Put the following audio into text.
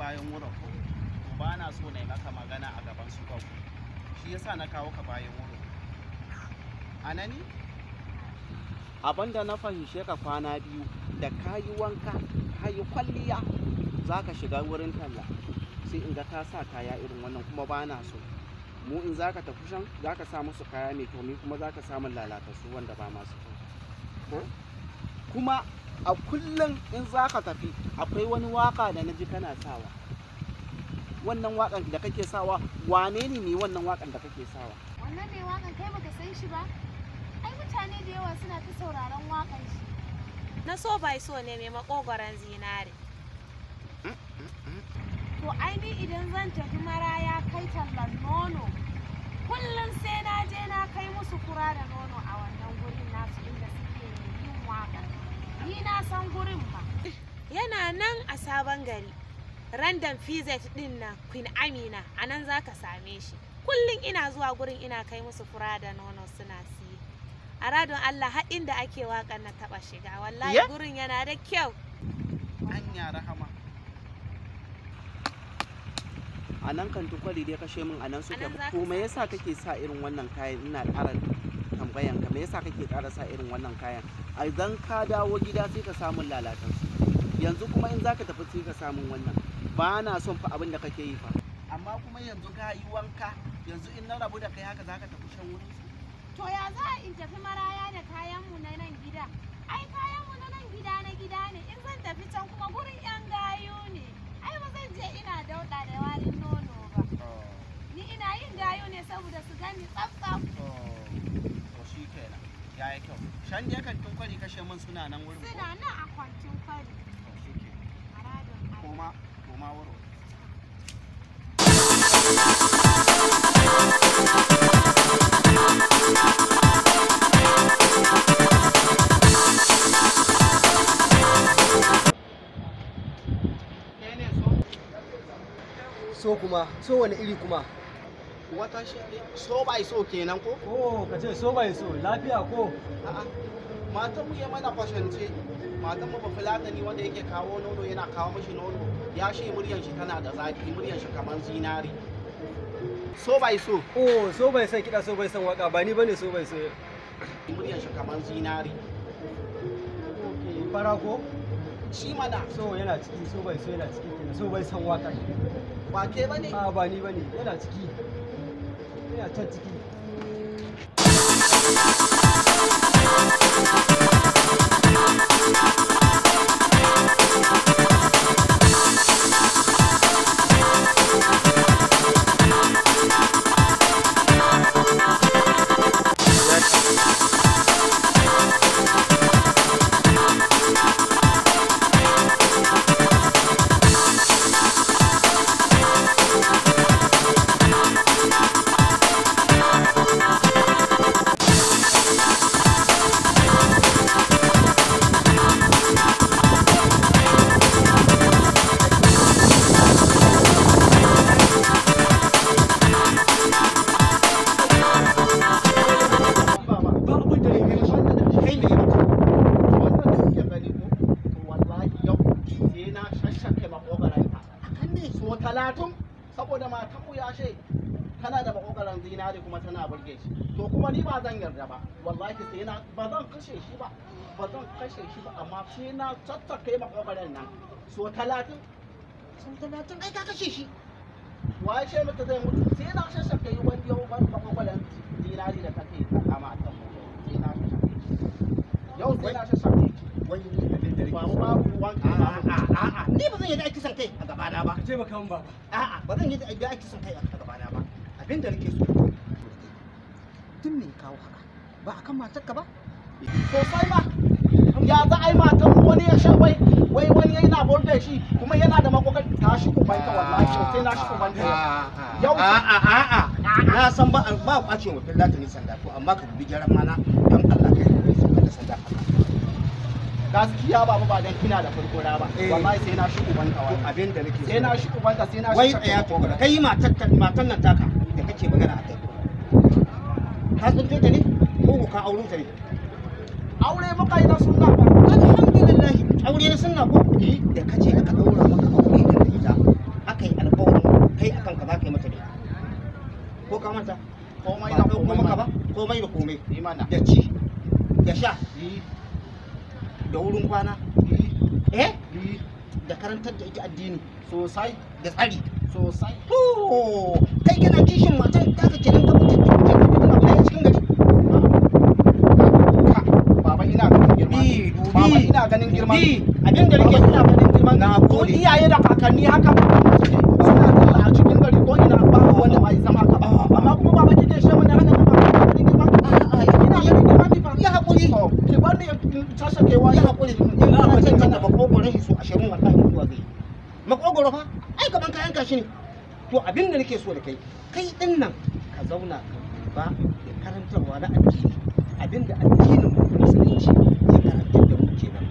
bayan wurin ko to ba na so na yi maka magana a gaban su gwaggo, shi yasa na kawo ka bayan wurin. Anani abinda na fahimce ka kwana biyu da kayi wanka kayi kwalliya za ka shiga wurin talla sai in ga ka sa kaya irin wannan kuma ba na so. Mu in za ka tafi shan za ka sa musu kaya mai kyau, ni kuma za ka samun lalatattu wanda ba masu kyau. Kuma a kullum in za ka tafi akwai wani waka da na ji kana sawa. Wannan wakan da kake sawa wane ne mai wannan wakan da kake sawa? Wannan mai wakan kai baka san shi ba? Ai mutane da yawa suna ta sauraron wakan shi. Na so bai so ne mai makogoron zinare. To ai ni idan zan tafi maraya kai tallan nono, kullum sai na je na kai musu fura da nono a wannan gurin nasu inda suke yin waƙa. Ni na san gurin ba. Yana nan a sabon gari. Random Fizet din nan Queen Amina, a nan za ka same shi. Kullum ina zuwa gurin ina kai musu fura da nono suna siye. A radon Allah har inda ake waƙar na taɓa shiga. Wallahi gurin yana da kyau. Anya Rahama. A nan kan tukwali dai kashe min a nan suke. To me yasa kake sa irin wannan kayan? Ina ƙara tambayan ka me yasa kake ƙara sa irin wannan kayan? Idan ka dawo gida sai ka samu lalatansu. Yanzu kuma in zaka tafi sai ka samu wannan. Ba na son fa abin da kake yi fa. Amma kuma yanzu ka yi wanka, yanzu in na rabu da kai haka zaka tafi shan wurin su. To ya za in tafi maraya da kayan mu na nan gida? Ai kayan mu na nan gida ne. In zan tafi can kuma gurin yan gayu ne. Ai ba zan je ina dauda da warin nono ba. Ni ina yin gayu ne saboda su gani tsaf-tsaf. To shi kenan. Ya yi kyau. Shan je kantin kwari kashe min suna nan wurin. Suna nan a kwantin kwari. To shi kenan. Koma wuro. So kuma, so wani iri kuma? Wata shi so bai so kenan ko? Oh, ka ce so bai so, lafiya ko? A'a. Matan mu ya mana kwashance. Matan mu ba fulatani wanda yake kawo nono yana kawo mishi nono. Ya shi muryan shi tana da zafi, muryan shi kamar zinari. So bai so. Oh, so bai san kiɗa, so bai san waka, ba ni bane so bai so. Muryan shi kamar zinari. Okay, fara ko? Shi mana. So yana ciki, so bai so yana ciki kenan, so bai san waka. Ba ke bane? A ba ni bane, yana ciki. Yana can ciki. Saboda matan mu ya she tana da makogaran zinari kuma tana burge shi, to kuma ni ba zan yarda ba wallahi sai na ba zan kashe shi ba amma sai na tattake makogaran nan so 30 ai ka kashe shi wai she mutu zai mutu sai na shashake yi wani yau ban makogaran zinari da kake a matan mu sai na shashake yau sai na shashake wani ba mu babu wanka a'a ni ba zan yi da aiki san kai a gaba na ba Ka taimaka min baba. a'a ba zan yi da aiki san kai a gaba na ba abinda nake so tun me kawo haka ba akan matarka ba sosai ba ya za a yi matan wani ya sha wai wani yana burge shi kuma yana da makokari ta shi ubanta wallahi sai na shi ubanta yau a'a na san ba kwace wa fillata ni sanda to amma ka dubi jaran mana dan Allah kai da sanda gaskiya ba dan kina da furfura ba wallahi sai na shi ubanta wallahi abin da nake sai na shi ubanta sai na shi wai tsaya to kai matan nan taka da kake magana a kai ka tsince ta ne ko ka aure ta ne aure muka yi na sunna ba alhamdulillah aure na sunna ko da kace aka daura maka aure da ita ko ka manta komai ba da ɗauko komai maka ba mana. komai da komai Yi mana. da ci da sha Yi. da wurin kwana Yi. eh Yi. da karantar da ita addini Sosai. da tsari Sosai. to kai kana kishin matan ta ka kenan ka mutu abu da cikin gari Ka. Baba ina ganin girma. Dubi, Baba dubi, ina ganin girma. dubi. Abin da nake Baba ina ganin girma. Na To gode. iyaye da kakanni haka suna talla a cikin gari ko ina ba wanda bai zama haka ba. Amma kuma baba kike shi wani hana ba ganin girma. Ina ganin girma ni fa. ya haƙuri To ki bani in tasha kewa ya haƙuri in kana cin kan da makogoron shi so 20 wallahi mutuwa zai makogoro fa ai gaban kayan kashi ne to abin da nake so da kai kai din nan ka zauna ka ba da karantarwa na addini abin da addinin musulunci ya karantar da mu kenan